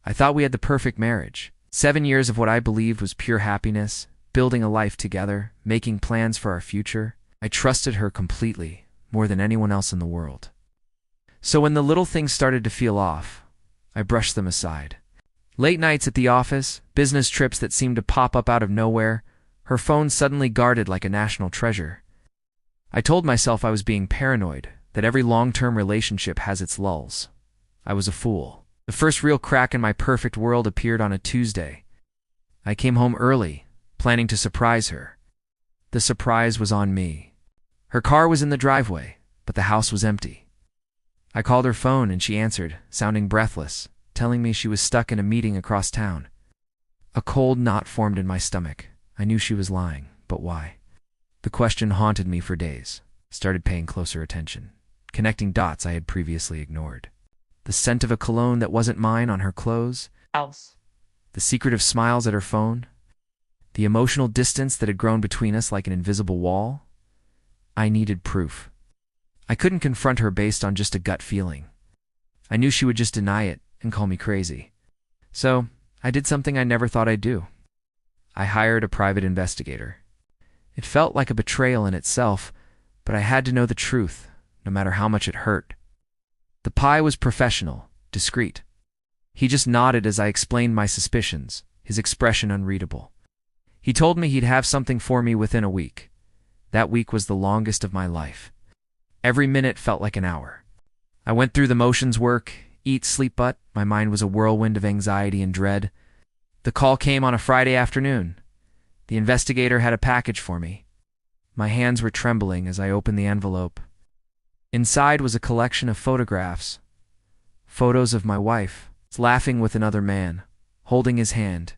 I thought we had the perfect marriage. 7 years of what I believed was pure happiness, building a life together, making plans for our future. I trusted her completely, more than anyone else in the world. So when the little things started to feel off, I brushed them aside. Late nights at the office, business trips that seemed to pop up out of nowhere, her phone suddenly guarded like a national treasure. I told myself I was being paranoid, that every long-term relationship has its lulls. I was a fool. The first real crack in my perfect world appeared on a Tuesday. I came home early, planning to surprise her. The surprise was on me. Her car was in the driveway, but the house was empty. I called her phone and she answered, sounding breathless, telling me she was stuck in a meeting across town. A cold knot formed in my stomach. I knew she was lying, but why? The question haunted me for days. Started paying closer attention, connecting dots I had previously ignored. The scent of a cologne that wasn't mine on her clothes, the secretive smiles at her phone, the emotional distance that had grown between us like an invisible wall. I needed proof. I couldn't confront her based on just a gut feeling. I knew she would just deny it and call me crazy. So, I did something I never thought I'd do. I hired a private investigator. It felt like a betrayal in itself, but I had to know the truth, no matter how much it hurt. The PI was professional, discreet. He just nodded as I explained my suspicions, his expression unreadable. He told me he'd have something for me within a week. That week was the longest of my life. Every minute felt like an hour. I went through the motions work, eat, sleep, but my mind was a whirlwind of anxiety and dread. The call came on a Friday afternoon. The investigator had a package for me. My hands were trembling as I opened the envelope. Inside was a collection of photographs. Photos of my wife, laughing with another man, holding his hand,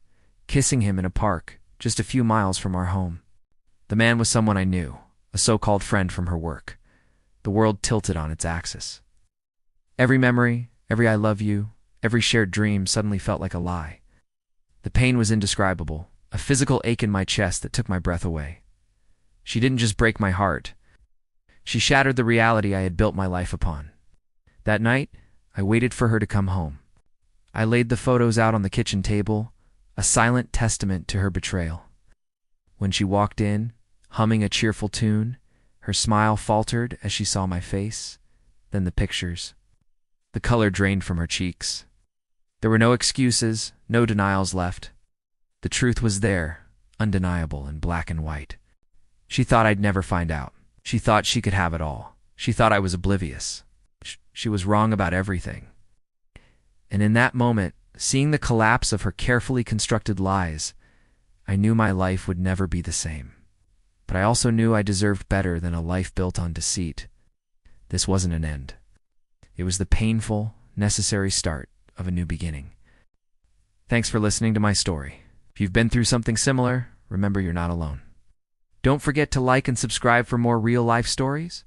kissing him in a park, just a few miles from our home. The man was someone I knew, a so-called friend from her work. The world tilted on its axis. Every memory, every I love you, every shared dream suddenly felt like a lie. The pain was indescribable, a physical ache in my chest that took my breath away. She didn't just break my heart. She shattered the reality I had built my life upon. That night, I waited for her to come home. I laid the photos out on the kitchen table, a silent testament to her betrayal. When she walked in, humming a cheerful tune, her smile faltered as she saw my face, then the pictures. The color drained from her cheeks. There were no excuses, no denials left. The truth was there, undeniable in black and white. She thought I'd never find out. She thought she could have it all. She thought I was oblivious. She was wrong about everything. And in that moment, seeing the collapse of her carefully constructed lies, I knew my life would never be the same. But I also knew I deserved better than a life built on deceit. This wasn't an end. It was the painful, necessary start of a new beginning. Thanks for listening to my story. If you've been through something similar, remember you're not alone. Don't forget to like and subscribe for more real-life stories.